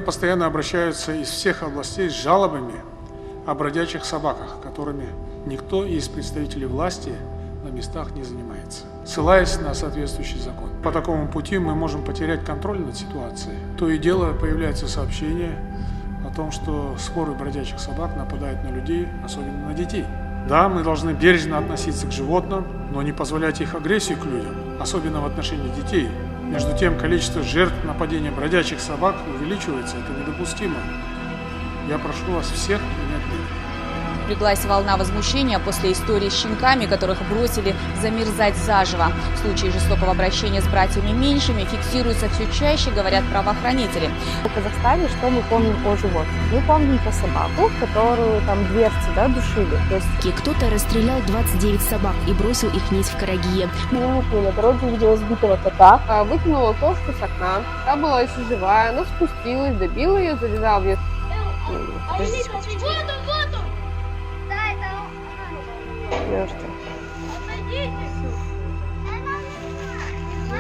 Постоянно обращаются из всех областей с жалобами о бродячих собаках, которыми никто из представителей власти на местах не занимается, ссылаясь на соответствующий закон. По такому пути мы можем потерять контроль над ситуацией. То и дело появляются сообщения о том, что своры бродячих собак нападают на людей, особенно на детей. Да, мы должны бережно относиться к животным, но не позволять их агрессии к людям, особенно в отношении детей. Между тем, количество жертв нападения бродячих собак увеличивается, это недопустимо. Я прошу вас всех принять меры. Напряглась волна возмущения после истории с щенками, которых бросили замерзать заживо. Случаи жестокого обращения с братьями меньшими фиксируются все чаще, говорят правоохранители. В Казахстане что мы помним о животных? Мы помним про собаку, которую там дверцы, душили. То есть кто-то расстрелял 29 собак и бросил их вниз в Карагие. на дороге видела сбитого кота. Выкинула кошку с окна. Та была еще живая, она спустилась, добила ее, завязала в нее.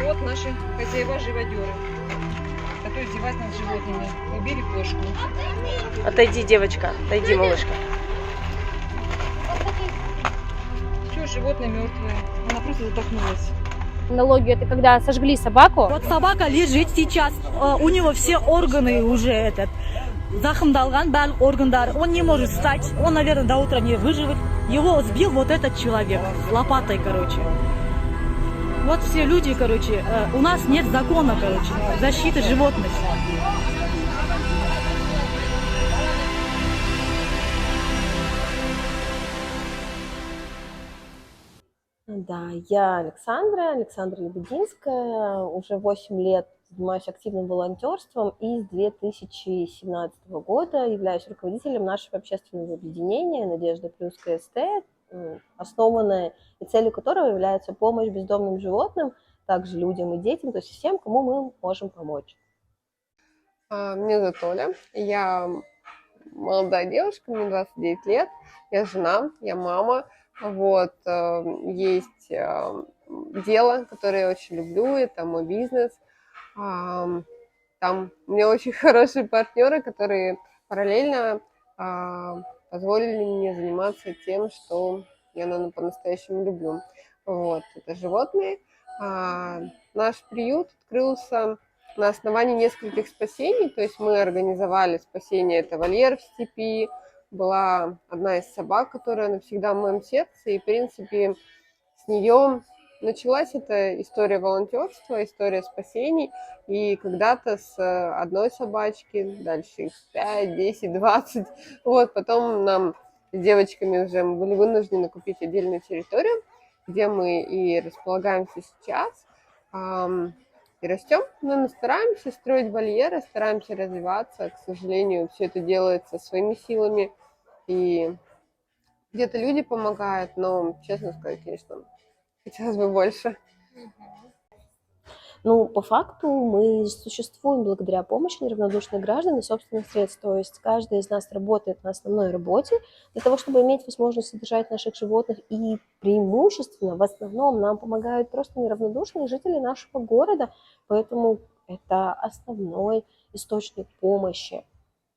Вот наши хозяева-живодеры, которые издеваются над животными. Убили кошку. Отойди, девочка, отойди, малышка. Все, животное мертвое. Она просто задохнулась. Аналогию — это когда сожгли собаку. Вот собака лежит сейчас, у него все органы уже захмдалган, барлық органдар. Он не может встать, он, наверное, до утра не выживет. Его сбил вот этот человек лопатой, Вот все люди, у нас нет закона, защиты животных. Да, я Александра Лебединская, уже 8 лет занимаюсь активным волонтерством и с 2017 года являюсь руководителем нашего общественного объединения «Надежда плюс КСТ», основанное и целью которого является помощь бездомным животным, также людям и детям, то есть всем, кому мы можем помочь. Меня зовут Оля, я молодая девушка, мне 29 лет, я жена, я мама. Есть дело, которое я очень люблю, это мой бизнес. Там у меня очень хорошие партнеры, которые параллельно позволили мне заниматься тем, что я, наверное, по-настоящему люблю. Это животные. Наш приют открылся на основании нескольких спасений, то есть мы организовали спасение, это вольер в степи, была одна из собак, которая навсегда в моем сердце, и, в принципе, с нее началась эта история волонтерства, история спасений, и когда-то с одной собачки, дальше их 5, 10, 20, потом нам с девочками уже мы были вынуждены купить отдельную территорию, где мы и располагаемся сейчас, и растем, но мы стараемся строить вольеры, стараемся развиваться, к сожалению, все это делается своими силами, и где-то люди помогают, но, честно сказать, конечно, хотелось бы больше. По факту мы существуем благодаря помощи неравнодушных граждан и собственных средств. То есть каждый из нас работает на основной работе для того, чтобы иметь возможность содержать наших животных. И преимущественно, в основном, нам помогают просто неравнодушные жители нашего города. Поэтому это основной источник помощи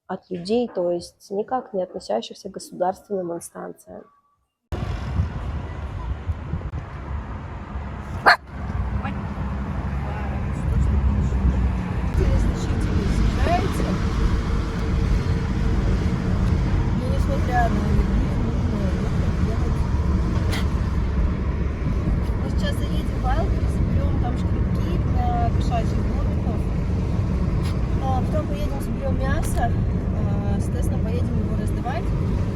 от людей, то есть никак не относящихся к государственным инстанциям. Мы сейчас заедем в Вайлдберрис, заберем там шкребки для кошачьих домиков. Потом поедем, заберем мясо, соответственно, поедем его раздавать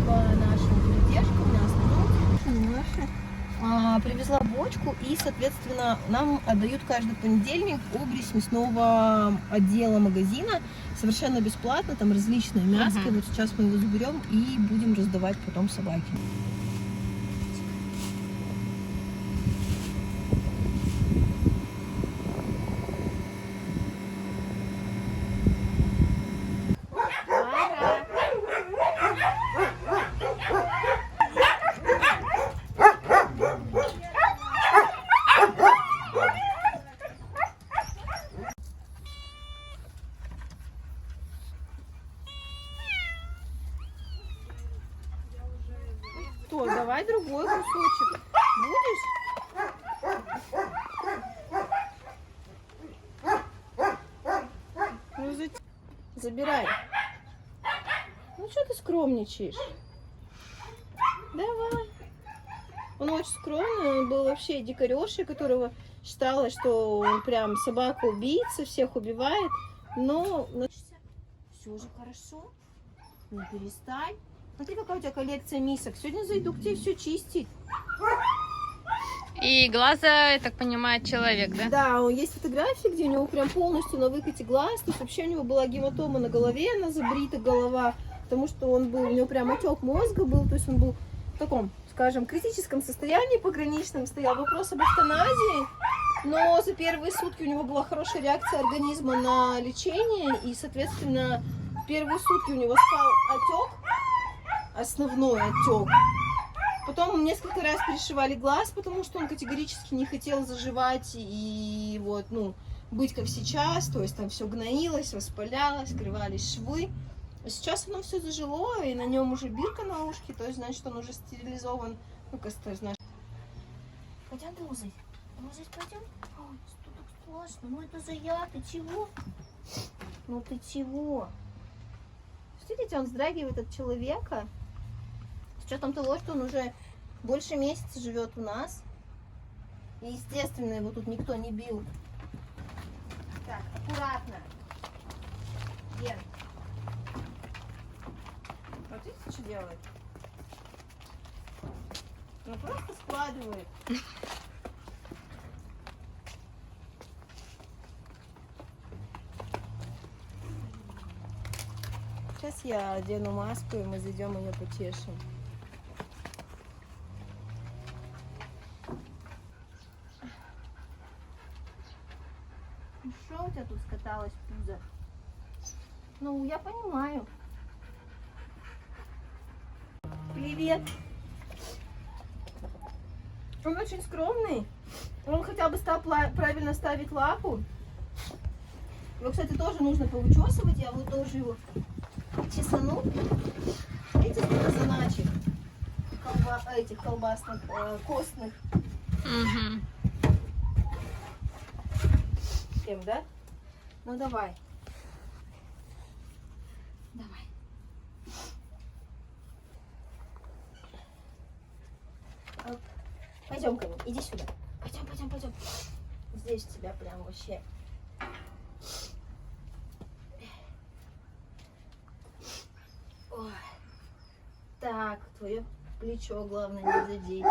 по нашим передержкам, на остановке наши. Привезла бочку, и, соответственно, нам отдают каждый понедельник обрез мясного отдела магазина совершенно бесплатно, там различное мясо. Вот сейчас мы его заберем и будем раздавать потом собаке. Давай другой кусочек. Будешь? Ну, забирай. Ну, что ты скромничаешь? Давай. Он очень скромный, он был вообще дикарёшей, которого считалось, что он прям собака-убийца, всех убивает. Но все же хорошо. Не перестань. Смотри, какая у тебя коллекция мисок. Сегодня зайду к тебе все чистить. И глаза, я так понимаю, человек, да? Да, есть фотографии, где у него прям полностью на выкате глаз. То есть вообще у него была гематома на голове, она забрита голова, потому что у него прям отек мозга был, то есть он был в таком, скажем, критическом состоянии, пограничном. Стоял вопрос об эвтаназии, но за первые сутки у него была хорошая реакция организма на лечение, и, соответственно, в первые сутки у него спал отек, основной отек. Потом несколько раз перешивали глаз, потому что он категорически не хотел заживать и вот, ну, быть как сейчас, то есть там все гноилось, воспалялось, скрывались швы. А сейчас оно все зажило, и на нем уже бирка на ушке, то есть значит, он уже стерилизован. Ну-ка, знаешь. Пойдем лузать? Лузать пойдем? Ой, что так страшно? Ну это за яд, ты чего? Ну ты чего? Видите, он вздрагивает от человека. С учетом того, что он уже больше месяца живет у нас. И, естественно, его тут никто не бил. Так, аккуратно. Ген. Вот видите, что делает? Ну, просто складывает. Сейчас я одену маску, и мы зайдем ее потешим. Ну что у тебя тут скаталось пузо? Ну, я понимаю. Привет. Он очень скромный. Он хотя бы стал правильно ставить лапу. Его, кстати, тоже нужно повычесывать. Я вот тоже его чесану. Видите, сколько заначек? Этих колбасных, костных. Угу. Всем, да? Ну давай. Давай. Пойдем ко мне, иди сюда. Пойдем. Здесь у тебя прям вообще. Ой. Так, твое плечо, главное, не задеть.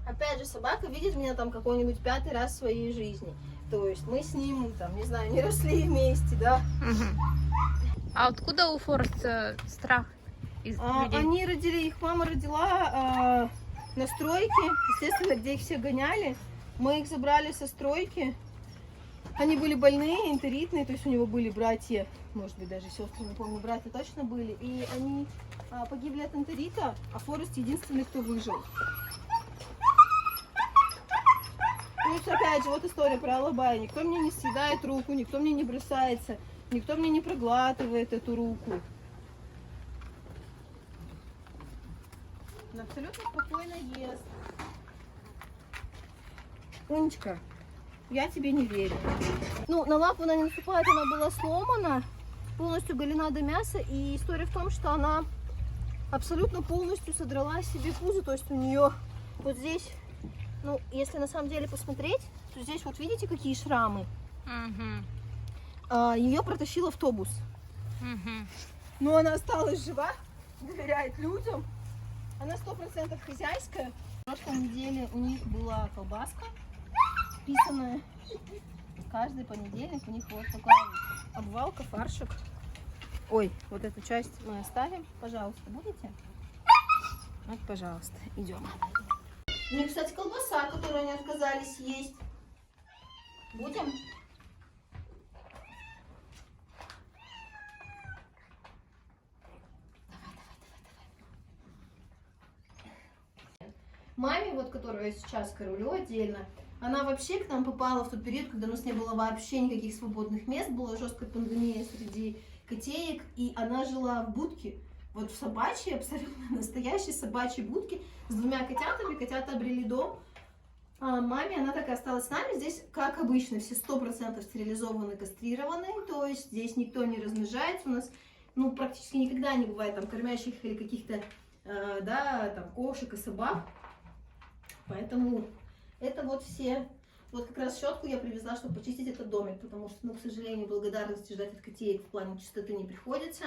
Опять же, собака видит меня там какой-нибудь 5-й раз в своей жизни. То есть мы с ним, там, не знаю, не росли вместе, да? А откуда у Фореста страх из людей? Они родили, их мама родила на стройке, естественно, где их все гоняли. Мы их забрали со стройки. Они были больные, энтеритные, то есть у него были братья, может быть, даже сестры, не помню, братья точно были. И они погибли от энтерита, а Форест единственный, кто выжил. Плюс, опять же, вот история про Алабая. Никто мне не съедает руку, никто мне не бросается, никто мне не проглатывает эту руку. Он абсолютно спокойно ест. Унечка, я тебе не верю. Ну, на лапу она не наступает, она была сломана, полностью голена до мяса. И история в том, что она абсолютно полностью содрала себе пузо. То есть у нее вот здесь, ну, если на самом деле посмотреть, то здесь вот видите, какие шрамы. Ее протащил автобус. Но она осталась жива, доверяет людям. Она 100% хозяйская. В прошлой неделе у них была колбаска списанная. Каждый понедельник у них вот такая обвалка, фаршик. Ой, вот эту часть мы оставим. Пожалуйста, будете? Вот, пожалуйста, идем. У них, кстати, колбаса, которую они отказались есть. Будем? Маме, вот, которую я сейчас кормлю отдельно, она вообще к нам попала в тот период, когда у нас не было вообще никаких свободных мест, была жесткая пандемия среди котеек, и она жила в будке. Вот в собачьей, абсолютно настоящей собачьей будке с 2 котятами. Котята обрели дом. А маме, она так и осталась с нами. Здесь, как обычно, все 100% стерилизованы, кастрированы. То есть здесь никто не размножается. У нас, ну, практически никогда не бывает там кормящих или каких-то, да, там, кошек и собак. Поэтому это вот все. Вот как раз щетку я привезла, чтобы почистить этот домик, потому что, ну, к сожалению, благодарности ждать от котеек в плане чистоты не приходится.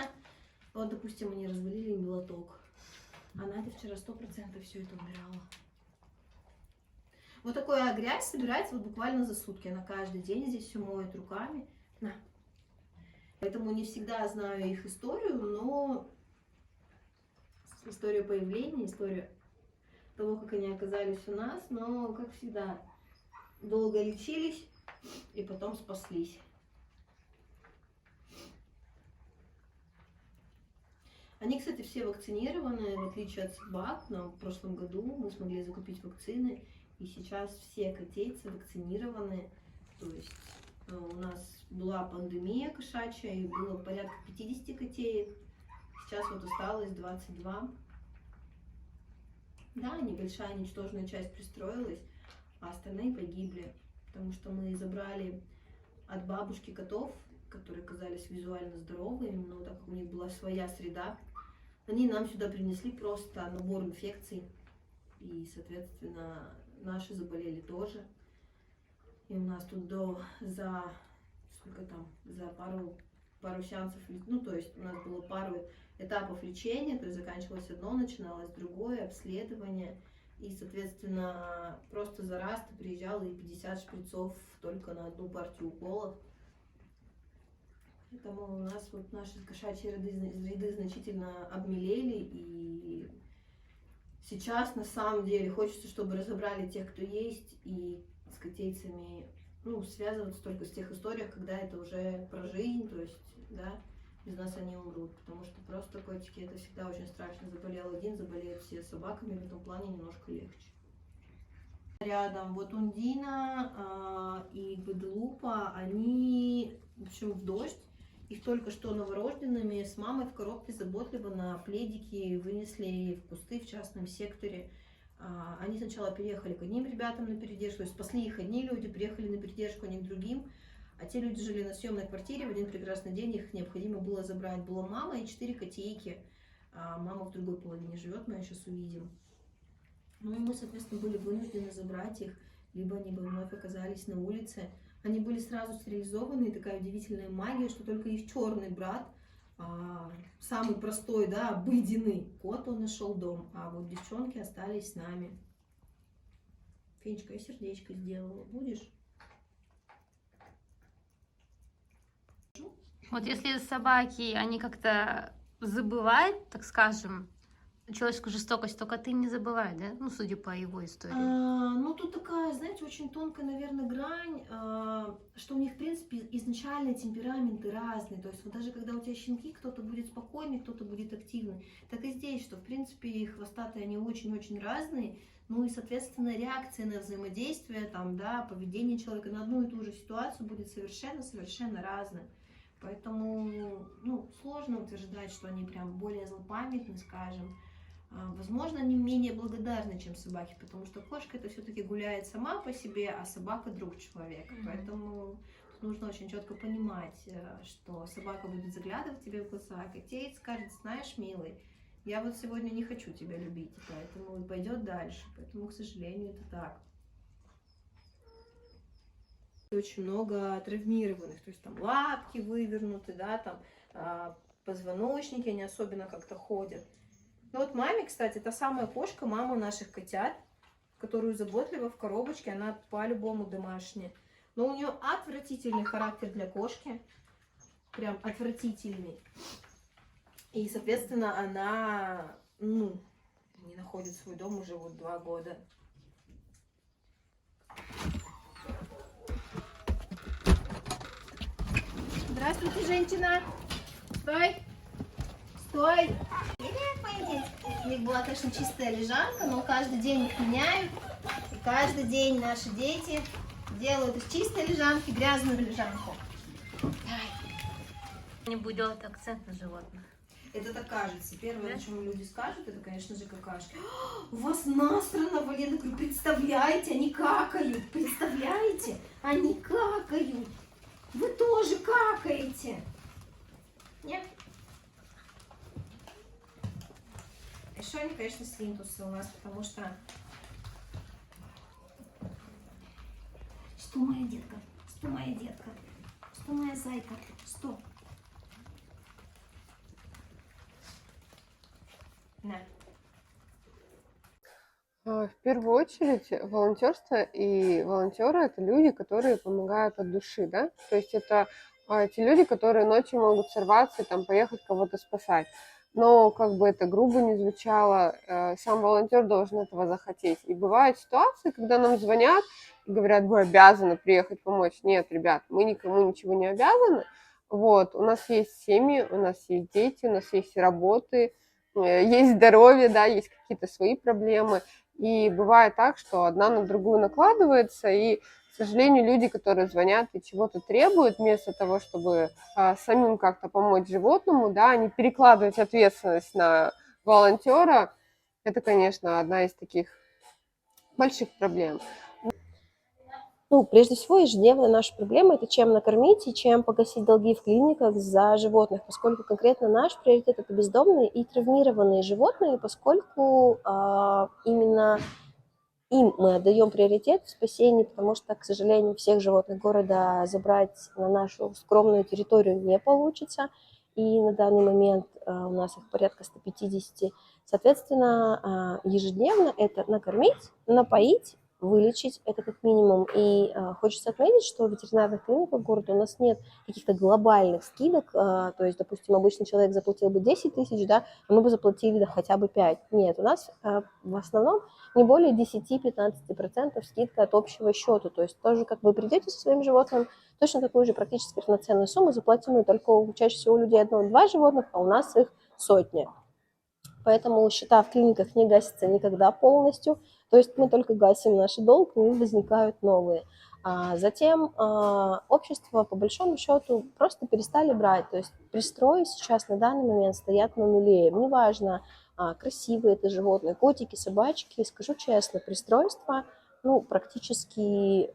Вот, допустим, они развалили им лоток. А Надя вчера 100% все это убирала. Вот такая грязь собирается вот буквально за сутки. Она каждый день здесь все моет руками. На. Поэтому не всегда знаю их историю, но историю появления, историю того, как они оказались у нас, но, как всегда, долго лечились и потом спаслись. Они, кстати, все вакцинированы, в отличие от собак. Но в прошлом году мы смогли закупить вакцины, и сейчас все котейцы вакцинированы. То есть у нас была пандемия кошачья, и было порядка 50 котеек. Сейчас вот осталось 22. Да, небольшая, ничтожная часть пристроилась, а остальные погибли, потому что мы забрали от бабушки котов, которые казались визуально здоровыми, но так как у них была своя среда, они нам сюда принесли просто набор инфекций, и, соответственно, наши заболели тоже. И у нас тут за пару сеансов, ну, то есть у нас было пару этапов лечения, то есть заканчивалось одно, начиналось другое, обследование. И, соответственно, просто за раз ты приезжала и 50 шприцов только на одну партию уколов. Поэтому у нас вот наши кошачьи ряды значительно обмелели. И сейчас, на самом деле, хочется, чтобы разобрали тех, кто есть, и с котейцами, ну, связываться только с тех историях, когда это уже про жизнь, то есть, да, без нас они умрут, потому что просто котики это всегда очень страшно. Заболел один, заболеют все. С собаками в этом плане немножко легче. Рядом вот Ундина и Гваделупа, они, в общем, в дождь. Их только что новорожденными с мамой в коробке заботливо на пледике вынесли в кусты в частном секторе. Они сначала переехали к одним ребятам на передержку, то есть спасли их одни люди, приехали на передержку они к другим. А те люди жили на съемной квартире, в один прекрасный день их необходимо было забрать. Была мама и 4 котейки. Мама в другой половине живет, мы ее сейчас увидим. Ну и мы, соответственно, были вынуждены забрать их, либо они бы вновь оказались на улице. Они были сразу стерилизованы, и такая удивительная магия, что только их черный брат, самый простой, да, обыденный кот, он нашел дом, а вот девчонки остались с нами. Фенечка, я сердечко сделала, будешь? Вот если собаки, они как-то забывают, так скажем, человеческую жестокость, только ты не забывай, да? Ну, судя по его истории. Ну, тут такая, знаете, очень тонкая, наверное, грань, что у них, в принципе, изначально темпераменты разные. То есть вот даже когда у тебя щенки, кто-то будет спокойный, кто-то будет активный. Так и здесь, что, в принципе, хвостатые, они очень-очень разные. Ну и, соответственно, реакция на взаимодействие, там, да, поведение человека на одну и ту же ситуацию будет совершенно разным. Поэтому, ну, сложно утверждать, что они прям более злопамятны, скажем. Возможно, они менее благодарны, чем собаки, потому что кошка это все-таки гуляет сама по себе, а собака друг человека. Поэтому нужно очень четко понимать, что собака будет заглядывать тебе в глаза, а котей скажет: знаешь, милый, я вот сегодня не хочу тебя любить, поэтому пойдет дальше. Поэтому, к сожалению, это так. Очень много травмированных, то есть там лапки вывернуты, да, там позвоночники, они особенно как-то ходят. Ну вот маме, кстати, та самая кошка, мама наших котят, которую заботливо в коробочке, она по-любому домашняя. Но у нее отвратительный характер для кошки, прям отвратительный. И, соответственно, она, ну, не находит свой дом уже вот 2 года. Здравствуйте, женщина! Стой! Стой! Привет, мои дети! У них была, конечно, чистая лежанка, но каждый день их меняют. И каждый день наши дети делают из чистой лежанки грязную лежанку. Не будет делать акцент на животных. Это так кажется. Первое, о чем люди скажут, это, конечно же, какашки. У вас насрано, Валена. Говорю, представляете, они какают. Представляете? Они какают. Вы тоже какаете. Нет? Еще они, конечно, слинтусы у нас, потому что... Что, моя детка? Что, моя детка? Что, моя зайка? Что? На. В первую очередь, волонтерство и волонтеры — это люди, которые помогают от души, да? То есть это те люди, которые ночью могут сорваться и там поехать кого-то спасать. Но, как бы это грубо не звучало, сам волонтер должен этого захотеть. И бывают ситуации, когда нам звонят и говорят: вы обязаны приехать помочь. Нет, ребят, мы никому ничего не обязаны. Вот, у нас есть семьи, у нас есть дети, у нас есть работы, есть здоровье, да, есть какие-то свои проблемы. И бывает так, что одна на другую накладывается, и, к сожалению, люди, которые звонят и чего-то требуют, вместо того, чтобы самим как-то помочь животному, да, они перекладывают ответственность на волонтера. Это, конечно, одна из таких больших проблем. Ну, прежде всего, ежедневная наша проблема – это чем накормить и чем погасить долги в клиниках за животных, поскольку конкретно наш приоритет – это бездомные и травмированные животные, поскольку именно им мы отдаем приоритет в спасении, потому что, к сожалению, всех животных города забрать на нашу скромную территорию не получится, и на данный момент у нас их порядка 150. Соответственно, ежедневно это накормить, напоить, вылечить, это как минимум. И хочется отметить, что в ветеринарных клиниках города у нас нет каких-то глобальных скидок, то есть, допустим, обычный человек заплатил бы 10 тысяч, да, а мы бы заплатили хотя бы 5. Нет, у нас в основном не более 10-15% скидка от общего счета, то есть тоже как вы придете со своим животным, точно такую же практически равноценную сумму заплатим мы, только чаще всего у людей 1-2 животных, а у нас их сотни. Поэтому счета в клиниках не гасятся никогда полностью, то есть мы только гасим наш долг, и возникают новые. Затем общество, по большому счету, просто перестали брать, то есть пристрои сейчас на данный момент стоят на нуле, неважно, красивые это животные, котики, собачки, скажу честно, пристройства практически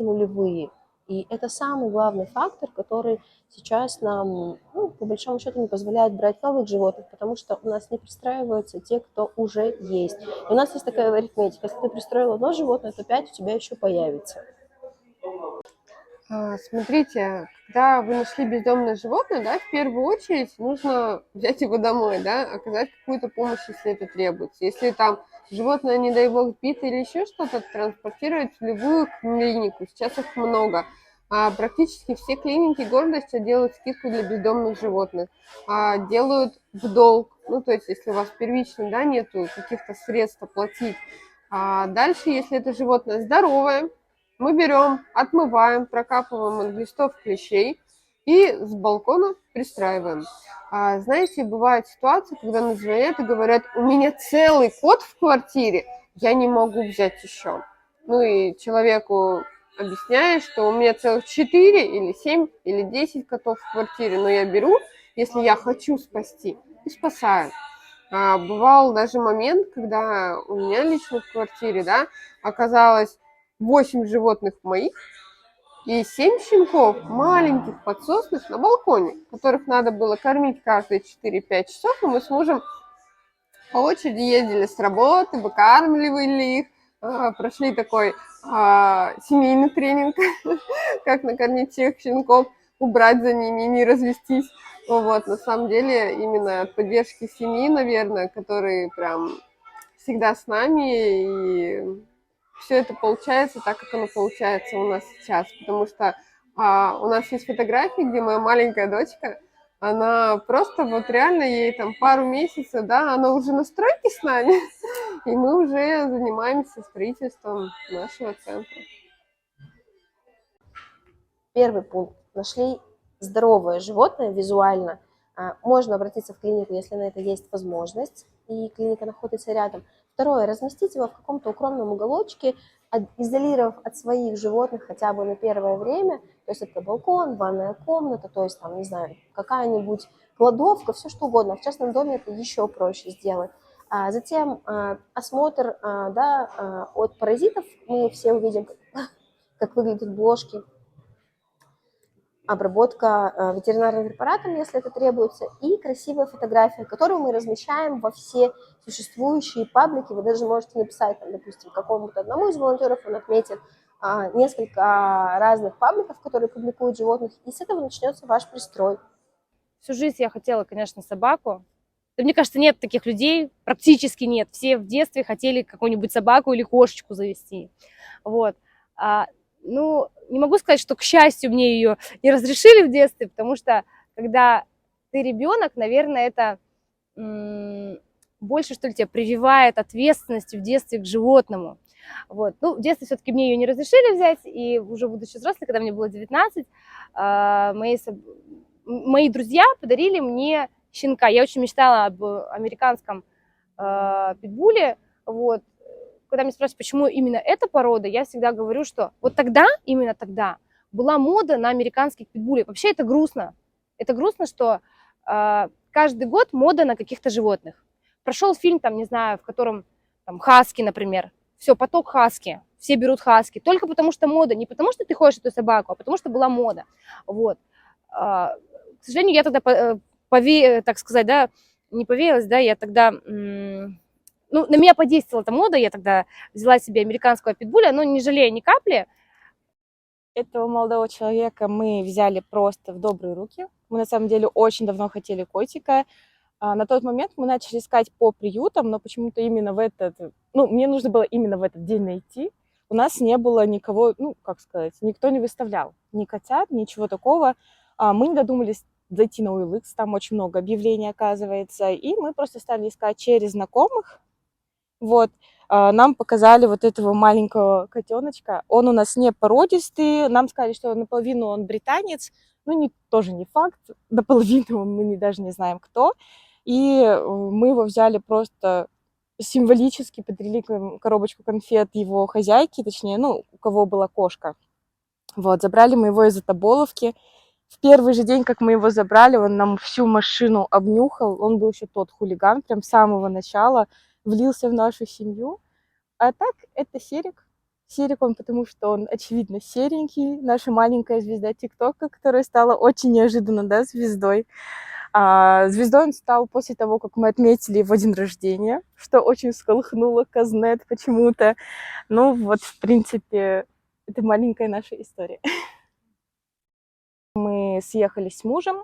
нулевые. И это самый главный фактор, который сейчас нам, по большому счету, не позволяет брать новых животных, потому что у нас не пристраиваются те, кто уже есть. И у нас есть такая арифметика: если ты пристроил одно животное, то 5 у тебя еще появится. Смотрите, когда вы нашли бездомное животное, да, в первую очередь нужно взять его домой, да, оказать какую-то помощь, если это требуется. Если там животное, не дай бог, бито или еще что-то, транспортировать в любую клинику. Сейчас их много. Практически все клиники города сейчас делают скидку для бездомных животных. Делают в долг. Ну, то есть, если у вас первично, да, нету каких-то средств оплатить. Дальше, если это животное здоровое, мы берем, отмываем, прокапываем от глистов клещей и с балкона пристраиваем. Знаете, бывают ситуации, когда нам звонят и говорят: у меня целый кот в квартире, я не могу взять еще. Ну и человеку объясняешь, что у меня целых 4 или 7 или 10 котов в квартире, но я беру, если я хочу спасти, и спасаю. Бывал даже момент, когда у меня лично в квартире, да, оказалось 8 животных моих и 7 щенков маленьких подсосных на балконе, которых надо было кормить каждые 4-5 часов, и мы с мужем по очереди ездили с работы, выкармливали их, прошли такой семейный тренинг, как накормить всех щенков, убрать за ними и не развестись. Вот, на самом деле, именно от поддержки семьи, наверное, которые прям всегда с нами, и все это получается так, как оно получается у нас сейчас, потому что у нас есть фотографии, где моя маленькая дочка, она просто вот реально, ей там пару месяцев, да, она уже на стройке с нами, и мы уже занимаемся строительством нашего центра. Первый пункт. Нашли здоровое животное визуально. Можно обратиться в клинику, если на это есть возможность, и клиника находится рядом. Второе, разместить его в каком-то укромном уголочке, изолировав от своих животных хотя бы на первое время, то есть это балкон, ванная комната, то есть там, не знаю, какая-нибудь кладовка, все что угодно. В частном доме это еще проще сделать. Затем осмотр от паразитов, мы все увидим, как выглядят блошки, обработка ветеринарным препаратом, если это требуется, и красивая фотография, которую мы размещаем во все существующие паблики. Вы даже можете написать, там, допустим, какому-то одному из волонтеров, он отметит несколько разных пабликов, которые публикуют животных, и с этого начнется ваш пристрой. Всю жизнь я хотела, конечно, собаку. Да, мне кажется, нет таких людей, практически нет. Все в детстве хотели какую-нибудь собаку или кошечку завести. Вот. Ну, не могу сказать, что, к счастью, мне ее не разрешили в детстве, потому что, когда ты ребенок, наверное, это больше, что ли, тебя прививает ответственностью в детстве к животному. Вот. Ну, в детстве все-таки мне ее не разрешили взять, и уже будучи взрослой, когда мне было 19, мои друзья подарили мне щенка. Я очень мечтала об американском питбуле. Вот. Когда меня спрашивают, почему именно эта порода, я всегда говорю, что вот тогда, именно тогда, была мода на американских питбулей. Вообще это грустно. Это грустно, что каждый год мода на каких-то животных. Прошел фильм, там, не знаю, в котором там, хаски, например. Все, поток хаски. Все берут хаски. Только потому что мода. Не потому что ты хочешь эту собаку, а потому что была мода. Вот. К сожалению, я тогда, так сказать, да, не повеялась, да, я тогда... Ну, на меня подействовала эта мода, я тогда взяла себе американского питбуля, но не жалея ни капли. Этого молодого человека мы взяли просто в добрые руки. Мы на самом деле очень давно хотели котика. На тот момент мы начали искать по приютам, но почему-то именно мне нужно было именно в этот день найти. У нас не было никого, никто не выставлял ни котят, ничего такого. Мы не додумались зайти на OLX, там очень много объявлений оказывается, и мы просто стали искать через знакомых. Вот, нам показали вот этого маленького котеночка. Он у нас не породистый, нам сказали, что наполовину он британец, тоже не факт, наполовину мы даже не знаем кто. И мы его взяли просто символически, подарили коробочку конфет его хозяйке, точнее, у кого была кошка. Вот, забрали мы его из Отоболовки. В первый же день, как мы его забрали, он нам всю машину обнюхал, он был еще тот хулиган, прям с самого начала, влился в нашу семью. А так, это Серик. Серик он, потому что он, очевидно, серенький. Наша маленькая звезда ТикТока, которая стала очень неожиданно, да, звездой. Звездой он стал после того, как мы отметили его день рождения, что очень всколыхнуло Казнет почему-то. В принципе, это маленькая наша история. Мы съехались с мужем,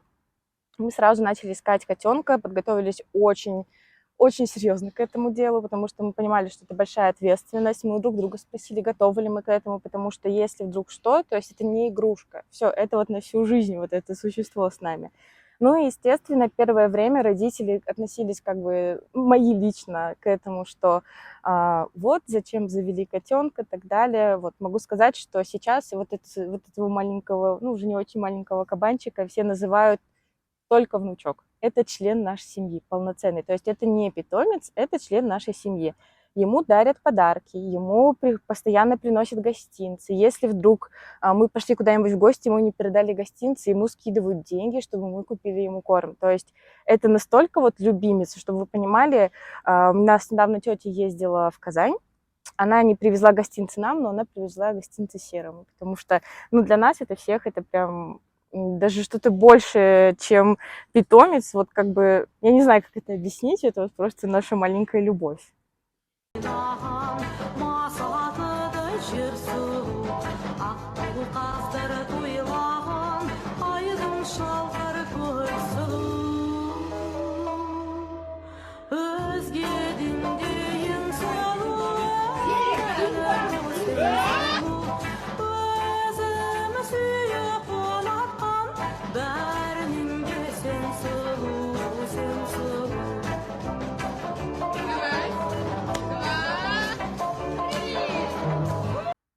мы сразу начали искать котенка, подготовились очень серьезно к этому делу, потому что мы понимали, что это большая ответственность. Мы у друг друга спросили, готовы ли мы к этому, потому что если вдруг что, то есть это не игрушка. Все, это вот на всю жизнь, вот это существо с нами. И, естественно, первое время родители относились мои лично к этому, что вот зачем завели котенка и так далее. Вот могу сказать, что сейчас вот этого маленького, уже не очень маленького кабанчика все называют только внучок. Это член нашей семьи, полноценный. То есть это не питомец, это член нашей семьи. Ему дарят подарки, ему постоянно приносят гостинцы. Если вдруг мы пошли куда-нибудь в гости, ему не передали гостинцы, ему скидывают деньги, чтобы мы купили ему корм. То есть это настолько любимец, чтобы вы понимали, у нас недавно тетя ездила в Казань, она не привезла гостинцы нам, но она привезла гостинцы Серому, потому что для нас это всех, это прям... даже что-то больше, чем питомец, я не знаю, как это объяснить, это просто наша маленькая любовь.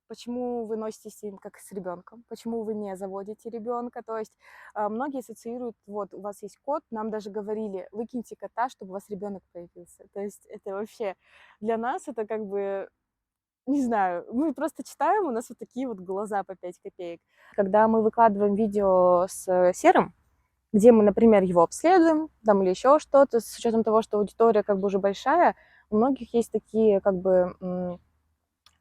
Почему вы носитесь с ним как с ребенком, почему вы не заводите ребенка. То есть многие ассоциируют, вот у вас есть кот, нам даже говорили, выкиньте кота, чтобы у вас ребенок появился. То есть это вообще для нас это как бы, не знаю, мы просто читаем, у нас вот такие вот глаза по 5 копеек. Когда мы выкладываем видео с Серым, где мы, например, его обследуем, там или еще что-то, с учетом того, что аудитория как бы уже большая, у многих есть такие как бы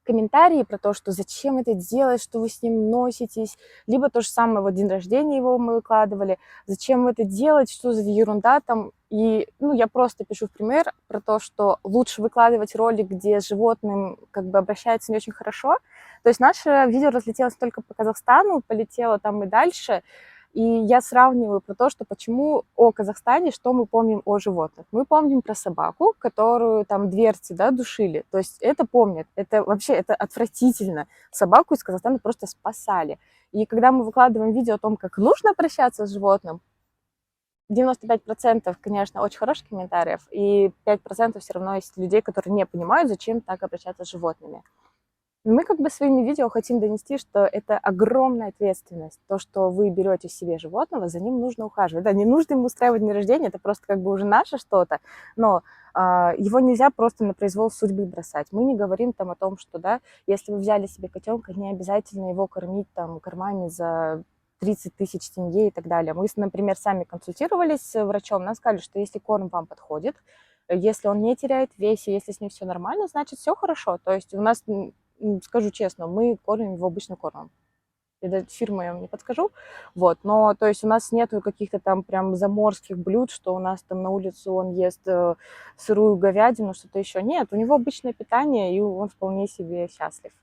комментарии про то, что зачем это делать, что вы с ним носитесь, либо то же самое, вот день рождения его мы выкладывали, зачем это делать, что за ерунда там. И, ну, я просто пишу в пример про то, что лучше выкладывать ролик, где с животным как бы обращаются не очень хорошо. То есть наше видео разлетелось только по Казахстану, полетело там и дальше. И я сравниваю про то, что почему о Казахстане, что мы помним о животных. Мы помним про собаку, которую там дверцы, да, душили. То есть это помнят. Это вообще, это отвратительно. Собаку из Казахстана просто спасали. И когда мы выкладываем видео о том, как нужно обращаться с животным, 95%, конечно, очень хороших комментариев, и 5% все равно есть людей, которые не понимают, зачем так обращаться с животными. Мы как бы своими видео хотим донести, что это огромная ответственность. То, что вы берете себе животного, за ним нужно ухаживать. Да, не нужно ему устраивать день рождения, это просто как бы уже наше что-то, но его нельзя просто на произвол судьбы бросать. Мы не говорим там о том, что, да, если вы взяли себе котенка, не обязательно его кормить там кормами за 30 тысяч тенге и так далее. Мы, например, сами консультировались с врачом, нам сказали, что если корм вам подходит, если он не теряет в весе, если с ним все нормально, значит, все хорошо. То есть у нас, скажу честно, мы кормим его обычным кормом. Фирму я вам не подскажу. Вот. Но, то есть у нас нету каких-то там прям заморских блюд, что у нас там на улицу он ест сырую говядину, что-то еще. Нет, у него обычное питание, и он вполне себе счастлив.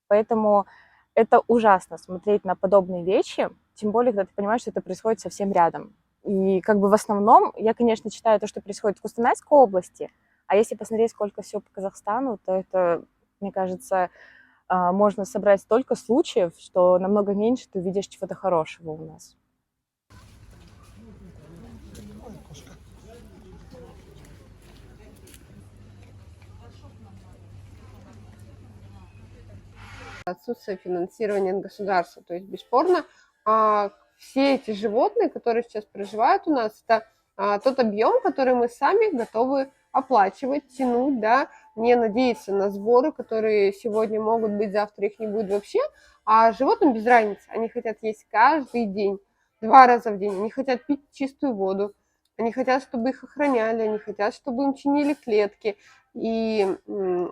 Поэтому это ужасно смотреть на подобные вещи, тем более, когда ты понимаешь, что это происходит совсем рядом. И как бы в основном я, конечно, читаю то, что происходит в Кустанайской области, а если посмотреть, сколько всего по Казахстану, то это, мне кажется, можно собрать столько случаев, что намного меньше ты увидишь чего-то хорошего у нас. Отсутствие финансирования от государства. То есть, бесспорно, все эти животные, которые сейчас проживают у нас, это тот объем, который мы сами готовы оплачивать, тянуть, да, не надеяться на сборы, которые сегодня могут быть, завтра их не будет вообще, а животным без разницы. Они хотят есть каждый день, 2 раза в день, они хотят пить чистую воду, они хотят, чтобы их охраняли, они хотят, чтобы им чинили клетки. И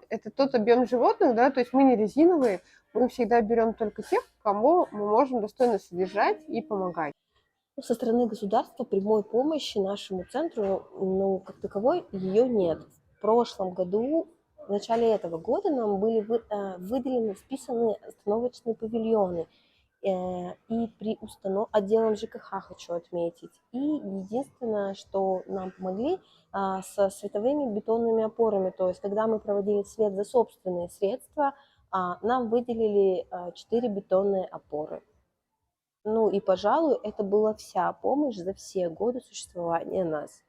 это тот объем животных, да, то есть мы не резиновые, мы всегда берем только тех, кому мы можем достойно содержать и помогать. Со стороны государства прямой помощи нашему центру, ну, как таковой, ее нет. В прошлом году, в начале этого года нам были выделены, вписаны остановочные павильоны. И при отделом ЖКХ хочу отметить. И единственное, что нам помогли, со световыми бетонными опорами. То есть, когда мы проводили свет за собственные средства, нам выделили 4 бетонные опоры. Ну и, пожалуй, это была вся помощь за все годы существования нас.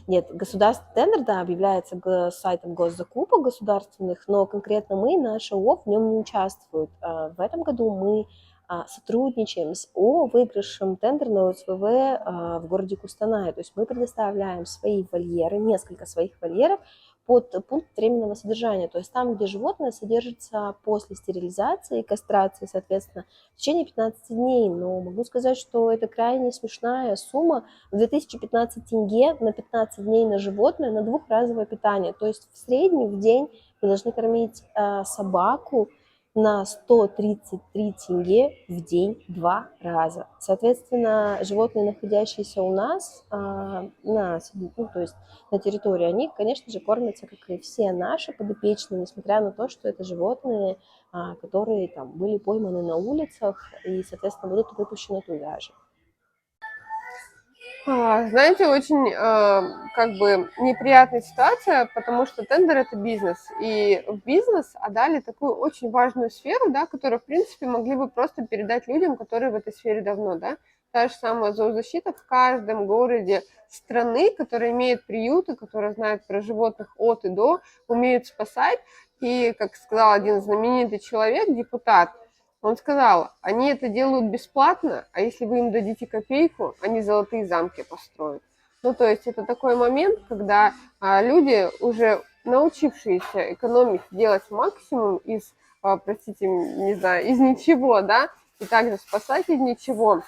Нет, государственный тендер, да, объявляется сайтом госзакупок государственных, но конкретно мы, наш ООО, в нем не участвует. В этом году мы сотрудничаем с ООО, выигравшим тендер на ОСВВ в городе Кустанай. То есть мы предоставляем свои вольеры, несколько своих вольеров под пункт временного содержания. То есть там, где животное содержится после стерилизации и кастрации, соответственно, в течение 15 дней. Но могу сказать, что это крайне смешная сумма. В 2015 тенге на 15 дней на животное на двухразовое питание. То есть в среднем в день вы должны кормить собаку на 133 тенге в день 2 раза. Соответственно, животные, находящиеся у нас то есть на территории, они, конечно же, кормятся, как и все наши подопечные, несмотря на то, что это животные, которые там были пойманы на улицах и, соответственно, будут выпущены туда же. Знаете, очень как бы неприятная ситуация, потому что тендер – это бизнес. И в бизнес отдали такую очень важную сферу, да, которую, в принципе, могли бы просто передать людям, которые в этой сфере давно. Да? Та же самая зоозащита в каждом городе страны, которые имеют приюты, которые знают про животных от и до, умеют спасать. И, как сказал один знаменитый человек, депутат, он сказал, они это делают бесплатно, а если вы им дадите копейку, они золотые замки построят. Ну, то есть это такой момент, когда люди, уже научившиеся экономить, делать максимум из, простите, не знаю, из ничего, да, и также спасать из ничего,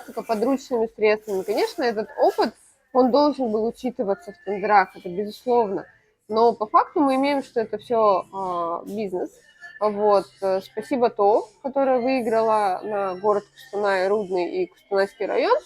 только подручными средствами. Конечно, этот опыт, он должен был учитываться в тендерах, это безусловно. Но по факту мы имеем, что это все бизнес. Вот. Спасибо ТОВ, которая выиграла на город Кустанай, Рудный и Кустанайский район.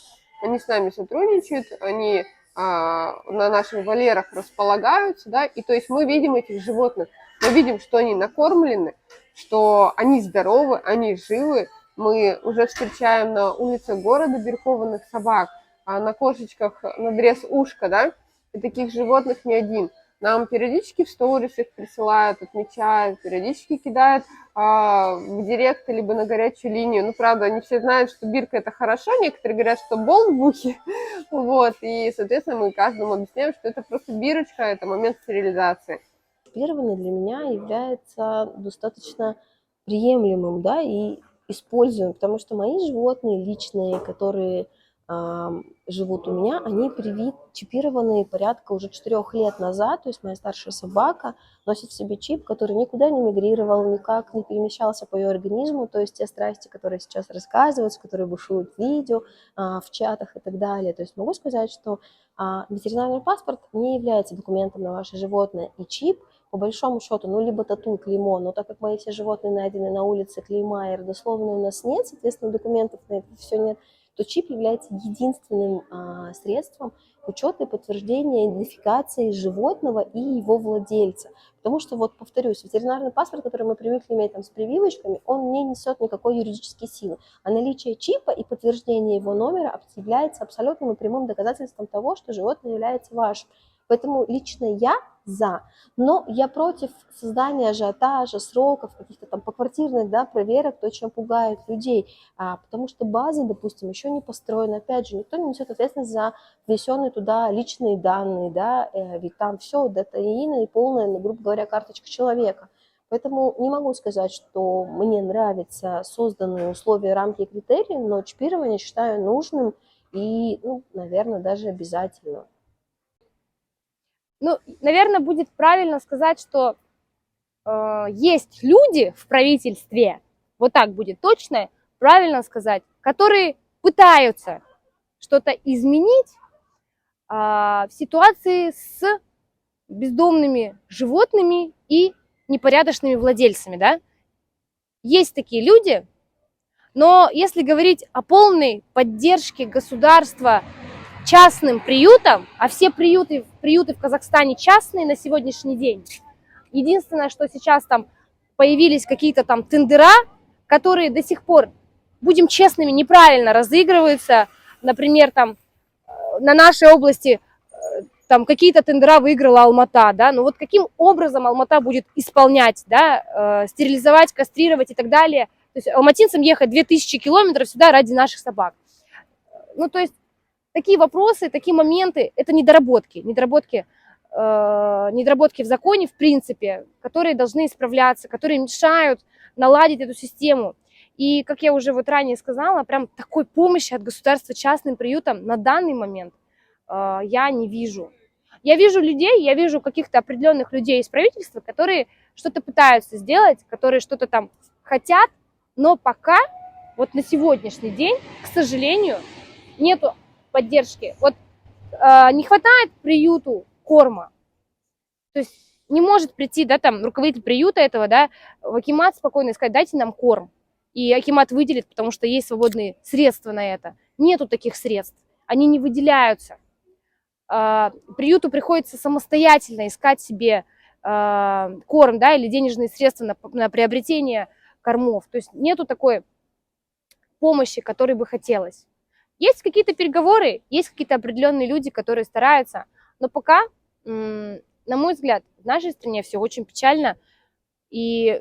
Они с нами сотрудничают, они на наших вольерах располагаются, да, и то есть мы видим этих животных, мы видим, что они накормлены, что они здоровы, они живы. Мы уже встречаем на улицах города бракованных собак, на кошечках надрез ушка, да, и таких животных не один. Нам периодически в сторис их присылают, отмечают, периодически кидают в директ, либо на горячую линию. Ну, правда, не все знают, что бирка – это хорошо, некоторые говорят, что болт в ухе. Вот, и, соответственно, мы каждому объясняем, что это просто бирочка, это момент стерилизации. Чипирование для меня является достаточно приемлемым, да, и используем, потому что мои животные личные, которые живут у меня, они чипированы порядка уже 4 лет назад, то есть моя старшая собака носит в себе чип, который никуда не мигрировал, никак не перемещался по ее организму, то есть те страсти, которые сейчас рассказываются, которые бушуют в видео, в чатах и так далее. То есть могу сказать, что ветеринарный паспорт не является документом на ваше животное, и чип, по большому счету, ну, либо тату, клеймо, но так как мои все животные найдены на улице, клейма и родословной у нас нет, соответственно, документов на это все нет, то чип является единственным средством учета и подтверждения идентификации животного и его владельца. Потому что, вот повторюсь, ветеринарный паспорт, который мы привыкли иметь там с прививочками, он не несет никакой юридической силы. А наличие чипа и подтверждение его номера является абсолютным и прямым доказательством того, что животное является вашим. Поэтому лично я за, но я против создания ажиотажа, сроков, каких-то там поквартирных, да, проверок, то, чем пугает людей, потому что база, допустим, еще не построена. Опять же, никто не несет ответственность за внесенные туда личные данные, да, ведь там все дата-ино и полная, ну, грубо говоря, карточка человека. Поэтому не могу сказать, что мне нравятся созданные условия, рамки и критерии, но чипирование считаю нужным и, ну, наверное, даже обязательным. Ну, наверное, будет правильно сказать, что есть люди в правительстве, вот так будет точно, правильно сказать, которые пытаются что-то изменить в ситуации с бездомными животными и непорядочными владельцами, да? Есть такие люди, но если говорить о полной поддержке государства частным приютам, а все приюты в Казахстане частные на сегодняшний день. Единственное, что сейчас там появились какие-то там тендера, которые до сих пор, будем честными, неправильно разыгрываются. Например, там на нашей области там какие-то тендера выиграла Алмата, да, но вот каким образом Алмата будет исполнять, да, стерилизовать, кастрировать и так далее. То есть алматинцам ехать 2000 километров сюда ради наших собак. Ну, то есть такие вопросы, такие моменты, это недоработки в законе, в принципе, которые должны исправляться, которые мешают наладить эту систему. И, как я уже вот ранее сказала, прям такой помощи от государства частным приютам на данный момент я не вижу. Я вижу людей, я вижу каких-то определенных людей из правительства, которые что-то пытаются сделать, которые что-то там хотят, но пока, вот на сегодняшний день, к сожалению, нету поддержки. Вот не хватает приюту корма. То есть не может прийти, да, там, руководитель приюта этого, да, в акимат спокойно сказать, дайте нам корм. И акимат выделит, потому что есть свободные средства на это. Нету таких средств. Они не выделяются. Приюту приходится самостоятельно искать себе корм, да, или денежные средства на приобретение кормов. То есть нету такой помощи, которой бы хотелось. Есть какие-то переговоры, есть какие-то определенные люди, которые стараются, но пока, на мой взгляд, в нашей стране все очень печально, и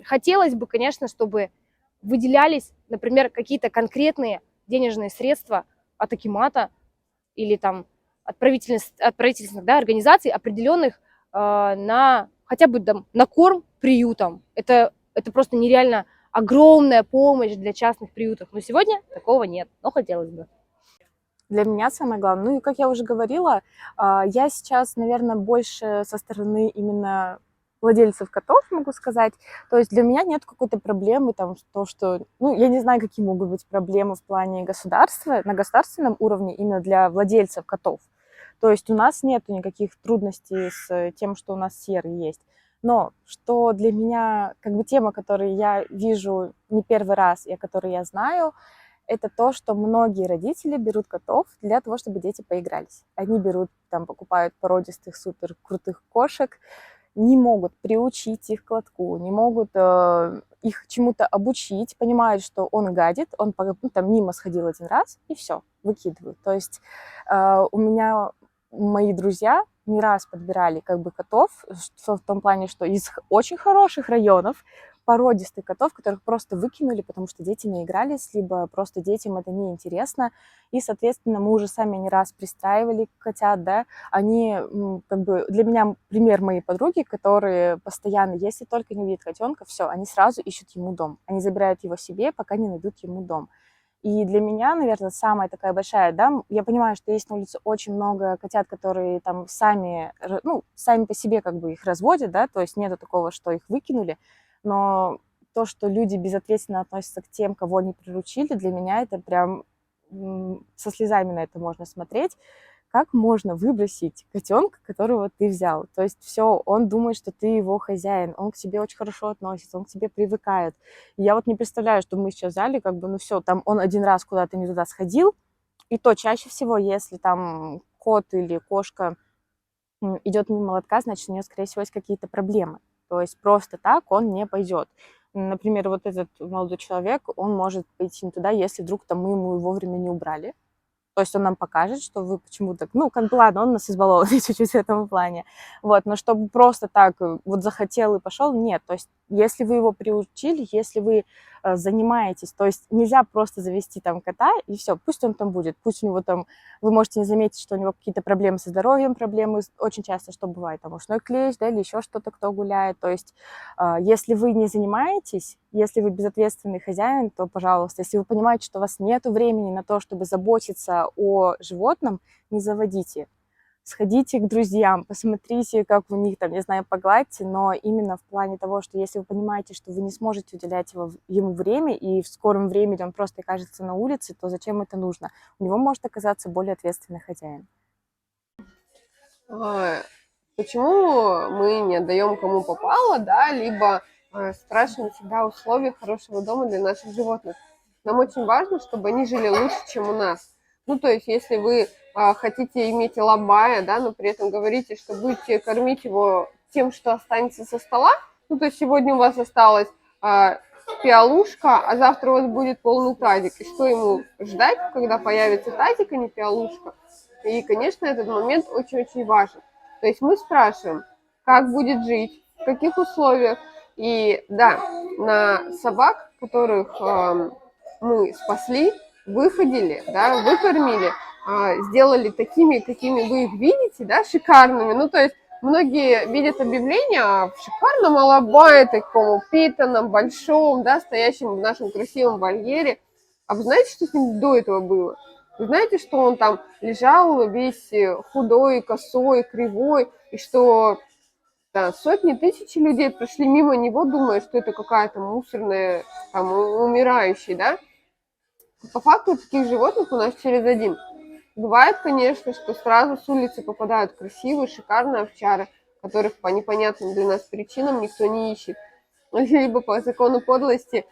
хотелось бы, конечно, чтобы выделялись, например, какие-то конкретные денежные средства от акимата или там от правительственных, да, организаций, определенных на хотя бы там на корм приютам. Это просто нереально огромная помощь для частных приютов. Но сегодня такого нет, но хотелось бы. Для меня самое главное, ну и как я уже говорила, я сейчас, наверное, больше со стороны именно владельцев котов могу сказать. То есть для меня нет какой-то проблемы, там, то, что, ну, я не знаю, какие могут быть проблемы в плане государства, на государственном уровне именно для владельцев котов. То есть у нас нет никаких трудностей с тем, что у нас серый есть. Но что для меня, как бы тема, которую я вижу не первый раз и о которой я знаю, это то, что многие родители берут котов для того, чтобы дети поигрались. Они берут, там, покупают породистых, супер крутых кошек, не могут приучить их к лотку, не могут их чему-то обучить, понимают, что он гадит, он там мимо сходил один раз, и все, выкидывают. То есть у меня мои друзья не раз подбирали как бы котов, в том плане, что из очень хороших районов, породистых котов, которых просто выкинули, потому что дети наигрались, либо просто детям это неинтересно. И, соответственно, мы уже сами не раз пристраивали котят, да. Они, как бы, для меня пример моей подруги, которые постоянно, если только не видят котенка, все, они сразу ищут ему дом. Они забирают его себе, пока не найдут ему дом. И для меня, наверное, самая такая большая, да, я понимаю, что есть на улице очень много котят, которые там сами, ну, сами по себе как бы их разводят, да, то есть нету такого, что их выкинули, но то, что люди безответственно относятся к тем, кого они приручили, для меня это прям со слезами на это можно смотреть. Как можно выбросить котенка, которого ты взял? То есть все, он думает, что ты его хозяин, он к тебе очень хорошо относится, он к тебе привыкает. И я вот не представляю, что мы сейчас взяли, как бы, ну все, там он один раз куда-то не туда сходил, и то чаще всего, если там кот или кошка идет мимо лотка, значит, у нее, скорее всего, есть какие-то проблемы. То есть просто так он не пойдет. Например, вот этот молодой человек, он может пойти не туда, если вдруг там мы ему вовремя не убрали. То есть он нам покажет, что вы почему-то... Ну, как бы, ладно, он нас избаловал чуть-чуть в этом плане. Вот, но чтобы просто так вот захотел и пошел, нет. То есть если вы его приучили, если вы занимаетесь, то есть нельзя просто завести там кота, и все, пусть он там будет, пусть у него там... Вы можете не заметить, что у него какие-то проблемы со здоровьем, проблемы очень часто, что бывает, там ушной клещ, да, или еще что-то, кто гуляет. То есть если вы не занимаетесь, если вы безответственный хозяин, то, пожалуйста, если вы понимаете, что у вас нет времени на то, чтобы заботиться о животном, не заводите. Сходите к друзьям, посмотрите, как у них там, не знаю, погладьте, но именно в плане того, что если вы понимаете, что вы не сможете уделять ему время, и в скором времени он просто окажется на улице, то зачем это нужно? У него может оказаться более ответственный хозяин. Почему мы не отдаем кому попало, да, либо спрашиваем всегда условия хорошего дома для наших животных? Нам очень важно, чтобы они жили лучше, чем у нас. Ну, то есть, если вы хотите иметь лабая, да, но при этом говорите, что будете кормить его тем, что останется со стола, ну, то есть, сегодня у вас осталась пиалушка, а завтра у вас будет полный тазик. И что ему ждать, когда появится тазик, а не пиалушка? И, конечно, этот момент очень-очень важен. То есть, мы спрашиваем, как будет жить, в каких условиях. И, да, на собак, которых мы спасли, выходили, да, выкормили, сделали такими, какими вы их видите, да, шикарными. Ну, то есть многие видят объявления в шикарном алабае, таком упитанном, большом, да, стоящем в нашем красивом вольере. А вы знаете, что с ним до этого было? Вы знаете, что он там лежал весь худой, косой, кривой, и что да, сотни тысяч людей прошли мимо него, думая, что это какая-то мусорная, там, умирающая, да? По факту таких животных у нас через один. Бывает, конечно, что сразу с улицы попадают красивые, шикарные овчары, которых по непонятным для нас причинам никто не ищет. Либо по закону подлости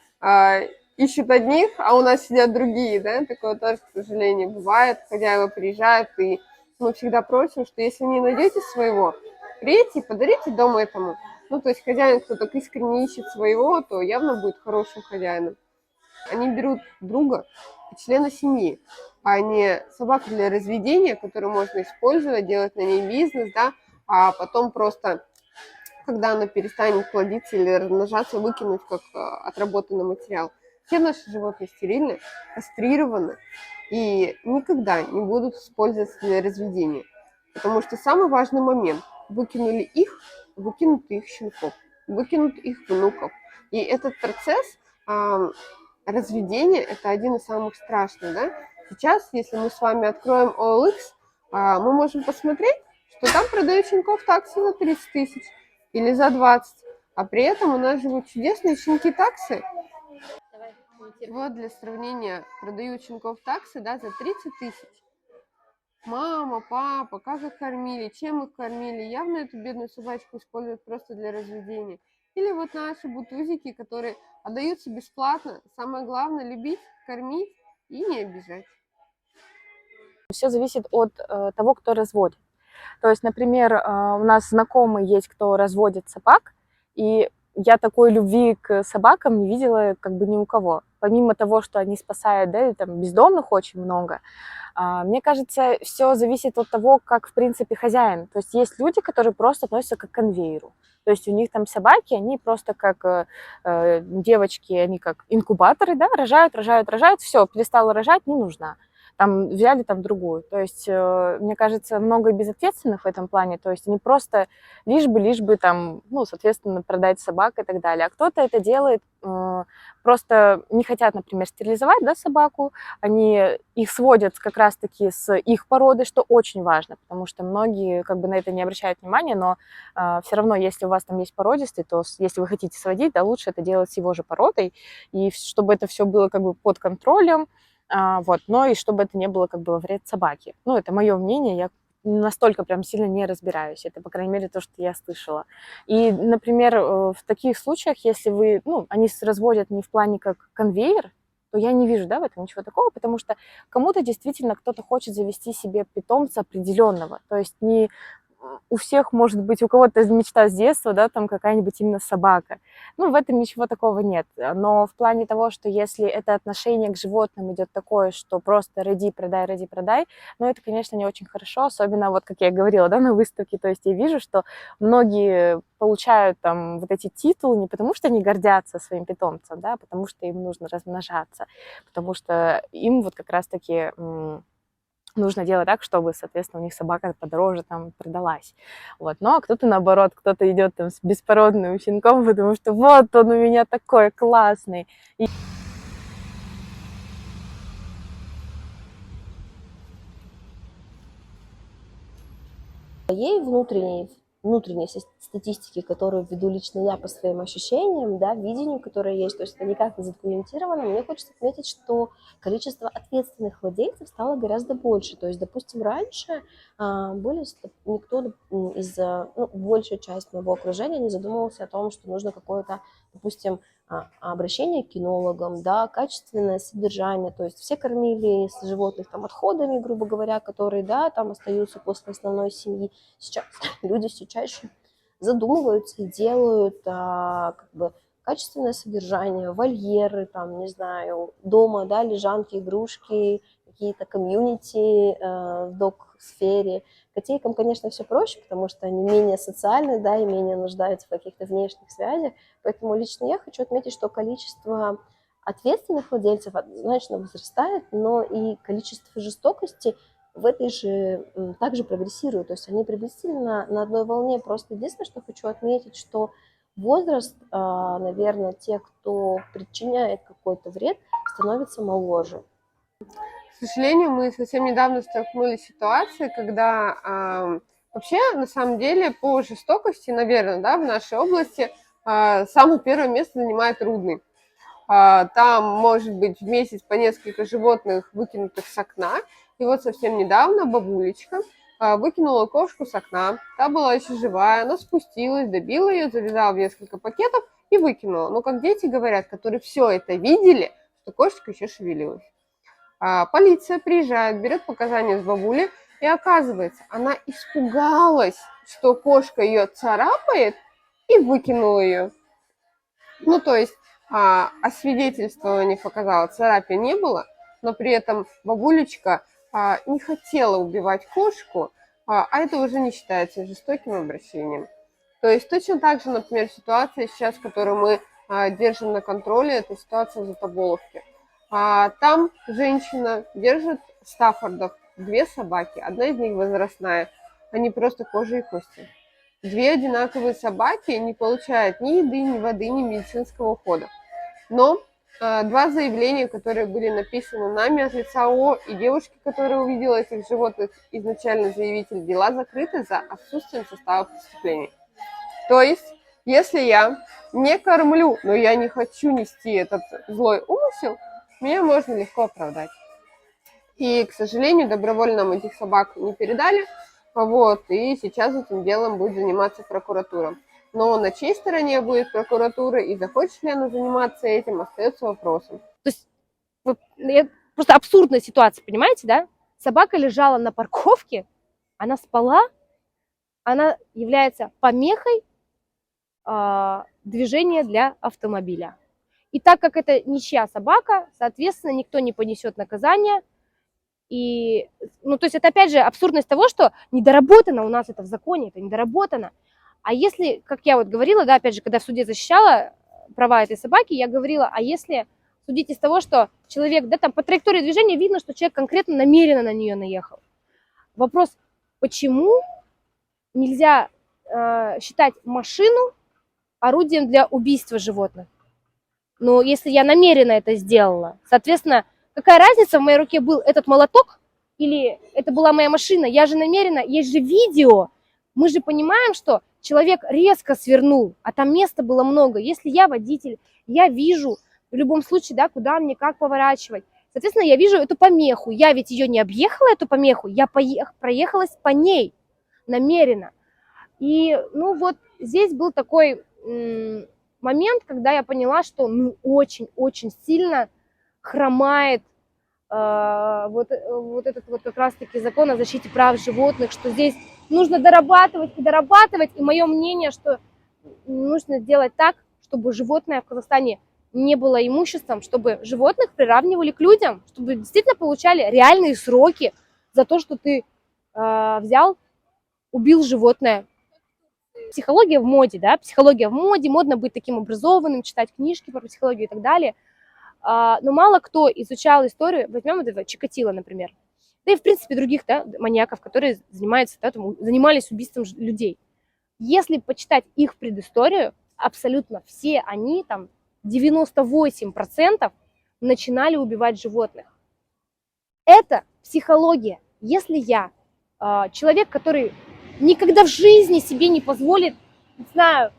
ищут одних, а у нас сидят другие, да? Такое тоже, к сожалению, бывает. Хозяева приезжают, и мы всегда просим, что если не найдете своего, приедьте и подарите дом этому. Ну, то есть хозяин, кто так искренне ищет своего, то явно будет хорошим хозяином. Они берут друга и члена семьи, а не собаку для разведения, которую можно использовать, делать на ней бизнес, да, а потом просто, когда она перестанет плодиться или размножаться, выкинуть как отработанный материал. Все наши животные стерильны, кастрированы и никогда не будут использоваться для разведения. Потому что самый важный момент – выкинули их, выкинут их щенков, выкинут их внуков. И этот процесс разведения – это один из самых страшных. Да? Сейчас, если мы с вами откроем OLX, мы можем посмотреть, что там продают щенков таксы за 30 тысяч или за 20. А при этом у нас живут чудесные щенки таксы. Вот для сравнения, продают щенков таксы, да, за 30 тысяч. Мама, папа, как их кормили, чем их кормили. Явно эту бедную собачку используют просто для разведения. Или вот наши бутузики, которые отдаются бесплатно. Самое главное – любить, кормить и не обижать. Все зависит от того, кто разводит. То есть, например, у нас знакомые есть, кто разводит собак, и я такой любви к собакам не видела как бы ни у кого. Помимо того, что они спасают, да, и там бездомных очень много, мне кажется, все зависит от того, как, в принципе, хозяин. То есть есть люди, которые просто относятся как к конвейеру. То есть у них там собаки, они просто как девочки, они как инкубаторы, да, рожают, все, перестала рожать, не нужна. Там взяли там другую. То есть, мне кажется, много безответственных в этом плане. То есть они просто лишь бы там, ну, соответственно, продать собак и так далее. А кто-то это делает, просто не хотят, например, стерилизовать, да, собаку. Они их сводят как раз-таки с их породы, что очень важно, потому что многие как бы на это не обращают внимания, но все равно, если у вас там есть породистый, то если вы хотите сводить, да, лучше это делать с его же породой, и чтобы это все было как бы под контролем. Вот, но и чтобы это не было как бы во вред собаки. Ну, это мое мнение, я настолько прям сильно не разбираюсь. Это, по крайней мере, то, что я слышала. И, например, в таких случаях, если вы, ну, они разводят не в плане как конвейер, то я не вижу, да, в этом ничего такого, потому что кому-то действительно кто-то хочет завести себе питомца определенного. То есть не у всех, может быть, у кого-то мечта с детства, да, там какая-нибудь именно собака. Ну, в этом ничего такого нет. Но в плане того, что если это отношение к животным идет такое, что просто роди, продай, ну, это, конечно, не очень хорошо, особенно, вот как я говорила, да, на выставке, то есть я вижу, что многие получают там вот эти титулы не потому, что они гордятся своим питомцем, да, а потому что им нужно размножаться, потому что им вот как раз-таки нужно делать так, чтобы, соответственно, у них собака подороже там продалась. Вот. Ну, а кто-то, наоборот, кто-то идет там с беспородным щенком, потому что вот он у меня такой классный. Моей внутренней статистики, которую введу лично я по своим ощущениям, да, видению, которое есть, то есть это никак не задокументировано, мне хочется отметить, что количество ответственных владельцев стало гораздо больше. То есть, допустим, раньше никто большая часть моего окружения не задумывался о том, что нужно какое-то, допустим, обращение к кинологам, да, качественное содержание, то есть все кормили животных там отходами, грубо говоря, которые, да, там остаются после основной семьи. Сейчас люди все чаще задумываются и делают как бы качественное содержание, вольеры, там, не знаю, дома, да, лежанки, игрушки, какие-то комьюнити в дог-сфере. Котейкам, конечно, все проще, потому что они менее социальны, да, и менее нуждаются в каких-то внешних связях. Поэтому лично я хочу отметить, что количество ответственных владельцев однозначно возрастает, но и количество жестокости в этой же также прогрессирует. То есть они приблизительно на одной волне. Просто единственное, что хочу отметить, что возраст, наверное, тех, кто причиняет какой-то вред, становится моложе. К сожалению, мы совсем недавно столкнулись с ситуацией, когда вообще, на самом деле, по жестокости, наверное, да, в нашей области самое первое место занимает Рудный. Там может быть в месяц по несколько животных, выкинутых с окна. И вот совсем недавно бабулечка выкинула кошку с окна. Та была еще живая, она спустилась, добила ее, завязала в несколько пакетов и выкинула. Но, как дети говорят, которые все это видели, что кошечка еще шевелилась. Полиция приезжает, берет показания с бабули, и оказывается, она испугалась, что кошка ее царапает, и выкинула ее. Ну, то есть освидетельствований показала, царапин не было, но при этом бабулечка не хотела убивать кошку, а это уже не считается жестоким обращением. То есть точно так же, например, ситуация сейчас, которую мы держим на контроле, это ситуация в Затоболовке. Там женщина держит стаффордов, 2 собаки, одна из них возрастная, они просто кожа и кости. две одинаковые собаки не получают ни еды, ни воды, ни медицинского ухода. Но два заявления, которые были написаны нами от лица ООО, и девушки, которая увидела этих животных, изначально заявитель, дела закрыты за отсутствием состава преступления. То есть, если я не кормлю, но я не хочу нести этот злой умысел, меня можно легко оправдать. И, к сожалению, добровольно нам этих собак не передали, и сейчас этим делом будет заниматься прокуратура. Но на чьей стороне будет прокуратура и захочет ли она заниматься этим, остается вопросом. То есть просто абсурдная ситуация, понимаете, да? Собака лежала на парковке, она спала, она является помехой движения для автомобиля. И так как это ничья собака, соответственно, никто не понесет наказания. И, то есть это опять же абсурдность того, что недоработано у нас это в законе, это недоработано. А если, как я вот говорила, да, опять же, когда в суде защищала права этой собаки, я говорила, а если судить из того, что человек, да, там по траектории движения видно, что человек конкретно намеренно на нее наехал. Вопрос, почему нельзя считать машину орудием для убийства животных? Но если я намеренно это сделала, соответственно, какая разница, в моей руке был этот молоток или это была моя машина? Я же намеренно, есть же видео, мы же понимаем, что человек резко свернул, а там места было много. Если я водитель, я вижу в любом случае, да, куда мне, как поворачивать. Соответственно, я вижу эту помеху. Я ведь ее не объехала, эту помеху, я проехалась по ней намеренно. И, здесь был такой момент, когда я поняла, что, очень-очень сильно хромает этот как раз-таки закон о защите прав животных, что здесь нужно дорабатывать, и мое мнение, что нужно сделать так, чтобы животное в Казахстане не было имуществом, чтобы животных приравнивали к людям, чтобы действительно получали реальные сроки за то, что ты взял, убил животное. Психология в моде, да, модно быть таким образованным, читать книжки про психологию и так далее. Но мало кто изучал историю, возьмем этого Чикатило, например, да и в принципе других, да, маньяков, которые занимались убийством людей. Если почитать их предысторию, абсолютно все они, 98% начинали убивать животных. Это психология. Если я человек, который никогда в жизни себе не позволит, не знаю,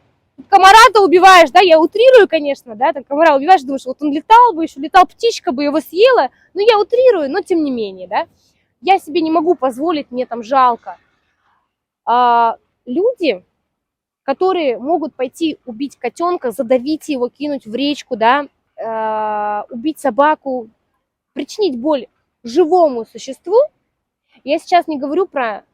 комара-то убиваешь, да, я утрирую, конечно, да, комара убиваешь, думаешь, вот он летал бы, еще летал, птичка бы его съела, я утрирую, но тем не менее, да, я себе не могу позволить, мне жалко. Люди, которые могут пойти убить котенка, задавить его, кинуть в речку, да, убить собаку, причинить боль живому существу, я сейчас не говорю про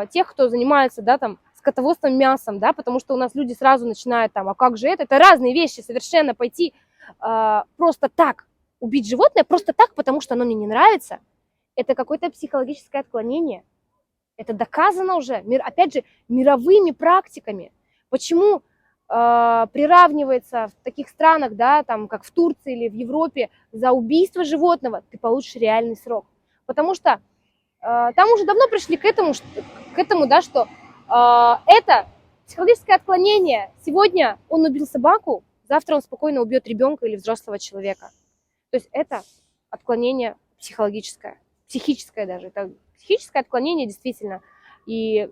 тех, кто занимается, да, скотоводством, мясом, да, потому что у нас люди сразу начинают а как же это разные вещи, совершенно пойти просто так убить животное, просто так, потому что оно мне не нравится, это какое-то психологическое отклонение, это доказано уже, опять же, мировыми практиками. Почему приравнивается в таких странах, да, как в Турции или в Европе, за убийство животного ты получишь реальный срок, потому что там уже давно пришли к этому, да, что это психологическое отклонение. Сегодня он убил собаку, завтра он спокойно убьет ребенка или взрослого человека. То есть это отклонение психологическое, психическое даже. Это психическое отклонение действительно. И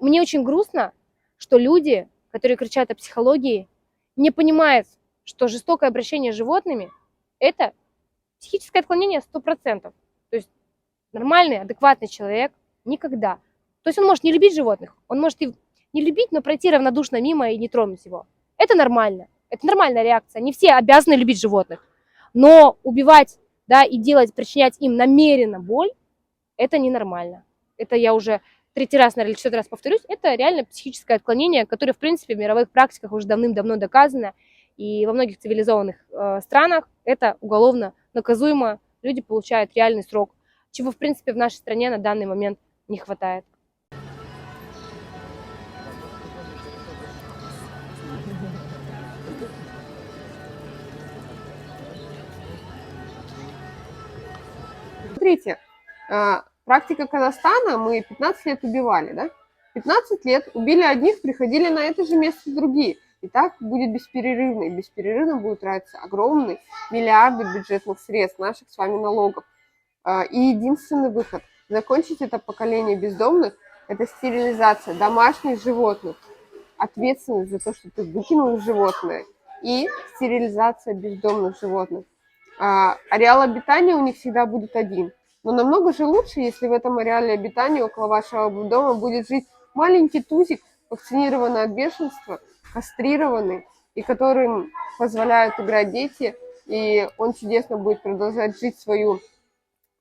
мне очень грустно, что люди, которые кричат о психологии, не понимают, что жестокое обращение с животными – это психическое отклонение 100%. То есть нормальный, адекватный человек никогда. То есть он может не любить животных, он может и не любить, но пройти равнодушно мимо и не тронуть его. Это нормально, это нормальная реакция. Не все обязаны любить животных, но убивать, да, и причинять им намеренно боль, это ненормально. Это я уже третий раз, наверное, или четвертый раз повторюсь, это реально психическое отклонение, которое, в принципе, в мировых практиках уже давным-давно доказано, и во многих цивилизованных странах это уголовно наказуемо, люди получают реальный срок, чего, в принципе, в нашей стране на данный момент не хватает. Смотрите, практика Казахстана, мы 15 лет убивали, да? 15 лет убили одних, приходили на это же место другие. И так будет бесперерывно. И бесперерывно будут тратиться огромные миллиарды бюджетных средств, наших с вами налогов. И единственный выход закончить это поколение бездомных – это стерилизация домашних животных, ответственность за то, что ты выкинул животное, и стерилизация бездомных животных. Ареал обитания у них всегда будет один. Но намного же лучше, если в этом ареале обитания около вашего дома будет жить маленький тузик, вакцинированный от бешенства, кастрированный, и которым позволяют играть дети, и он чудесно будет продолжать жить свою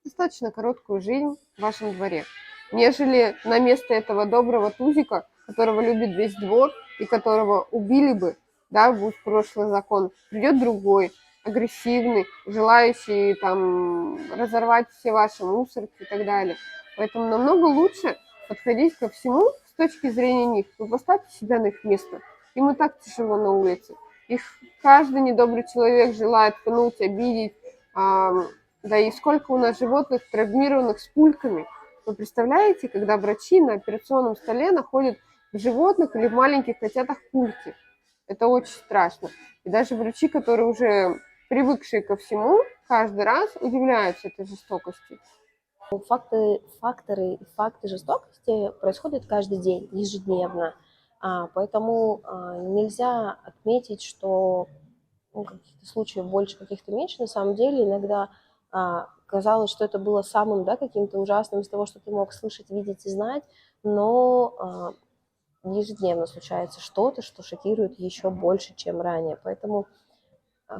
достаточно короткую жизнь в вашем дворе, нежели на место этого доброго тузика, которого любит весь двор и которого убили бы, да, будь прошлый закон, придет другой, агрессивный, желающий там разорвать все ваши мусорки и так далее. Поэтому намного лучше подходить ко всему с точки зрения них. Вы поставьте себя на их место. Им и так тяжело на улице. Их каждый недобрый человек желает пнуть, обидеть. Да и сколько у нас животных травмированных с пульками. Вы представляете, когда врачи на операционном столе находят в животных или в маленьких котятах пульки? Это очень страшно. И даже врачи, которые уже привыкшие ко всему, каждый раз удивляются этой жестокости. Факты жестокости происходят каждый день, ежедневно. Поэтому нельзя отметить, что каких-то случаев больше, каких-то меньше. На самом деле иногда казалось, что это было самым, да, каким-то ужасным из того, что ты мог слышать, видеть и знать, но ежедневно случается что-то, что шокирует еще больше, чем ранее. Поэтому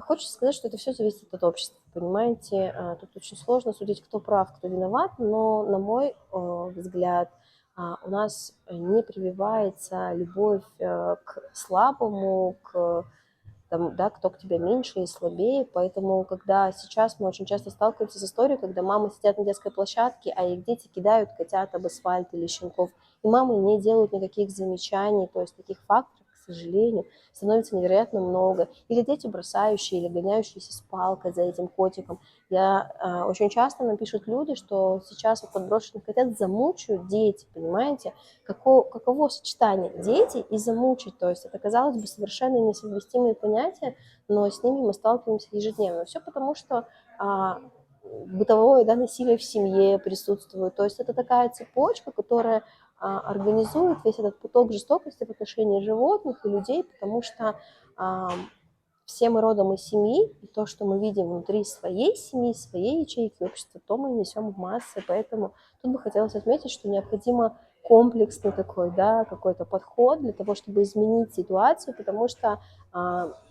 хочется сказать, что это все зависит от общества, понимаете? Тут очень сложно судить, кто прав, кто виноват, но, на мой взгляд, у нас не прививается любовь к слабому, к там, да, кто к тебе меньше и слабее, поэтому когда сейчас мы очень часто сталкиваемся с историей, когда мамы сидят на детской площадке, а их дети кидают котят об асфальт или щенков, и мамы не делают никаких замечаний, то есть таких факторов, к сожалению, становится невероятно много. Или дети бросающие, или гоняющиеся с палкой за этим котиком. Очень часто нам пишут люди, что сейчас вот подброшенных котят замучают дети, понимаете? Каково сочетание дети и замучить? То есть это, казалось бы, совершенно несовместимые понятия, но с ними мы сталкиваемся ежедневно. Все потому, что бытовое, да, насилие в семье присутствует. То есть это такая цепочка, которая организует весь этот поток жестокости в отношении животных и людей, потому что все мы родом из семьи, и то, что мы видим внутри своей семьи, своей ячейки общества, то мы несем в массы. Поэтому тут бы хотелось отметить, что необходимо комплексный такой, да, какой-то подход для того, чтобы изменить ситуацию, потому что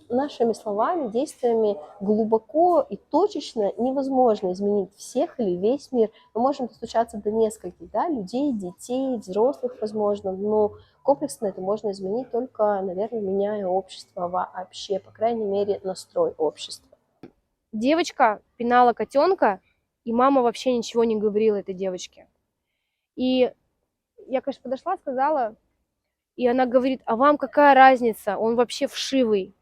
нашими словами, действиями глубоко и точечно невозможно изменить всех или весь мир. Мы можем достучаться до нескольких, да, людей, детей, взрослых, возможно, но комплексно это можно изменить только, наверное, меняя общество вообще, по крайней мере, настрой общества. Девочка пинала котенка, и мама вообще ничего не говорила этой девочке. И я, конечно, подошла, сказала, и она говорит: а вам какая разница, он вообще вшивый.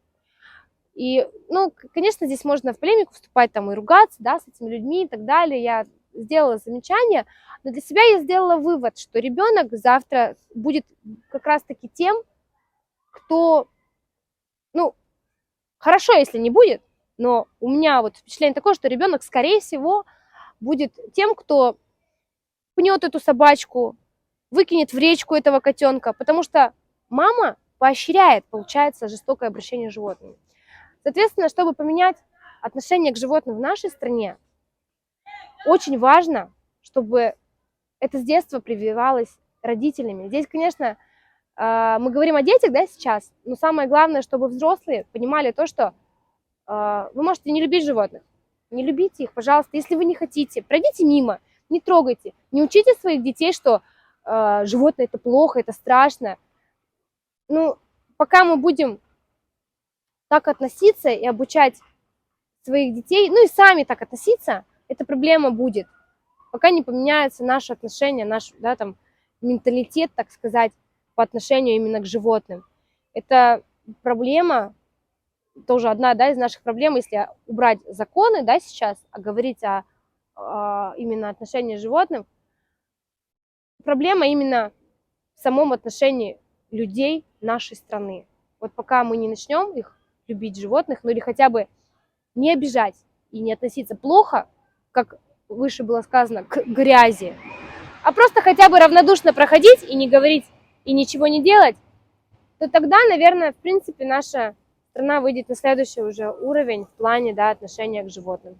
И, ну, конечно, здесь можно в полемику вступать там и ругаться, да, с этими людьми и так далее. Я сделала замечание, но для себя я сделала вывод, что ребенок завтра будет как раз-таки тем, кто, ну, хорошо, если не будет, но у меня вот впечатление такое, что ребенок, скорее всего, будет тем, кто пнет эту собачку, выкинет в речку этого котенка, потому что мама поощряет, получается, жестокое обращение с животными. Соответственно, чтобы поменять отношение к животным в нашей стране, очень важно, чтобы это с детства прививалось родителями. Здесь, конечно, мы говорим о детях, да, сейчас, но самое главное, чтобы взрослые понимали то, что вы можете не любить животных, не любите их, пожалуйста, если вы не хотите, пройдите мимо, не трогайте, не учите своих детей, что животное это плохо, это страшно. Ну, пока мы будем так относиться и обучать своих детей, ну и сами так относиться, эта проблема будет. Пока не поменяются наши отношения, наш, да, там, менталитет, так сказать, по отношению именно к животным. Это проблема, тоже одна, да, из наших проблем, если убрать законы, да, сейчас, а говорить о именно отношении к животным. Проблема именно в самом отношении людей нашей страны. Вот пока мы не начнем их любить, животных, ну или хотя бы не обижать и не относиться плохо, как выше было сказано, к грязи, а просто хотя бы равнодушно проходить и не говорить, и ничего не делать, то тогда, наверное, в принципе, наша страна выйдет на следующий уже уровень в плане, да, отношения к животным.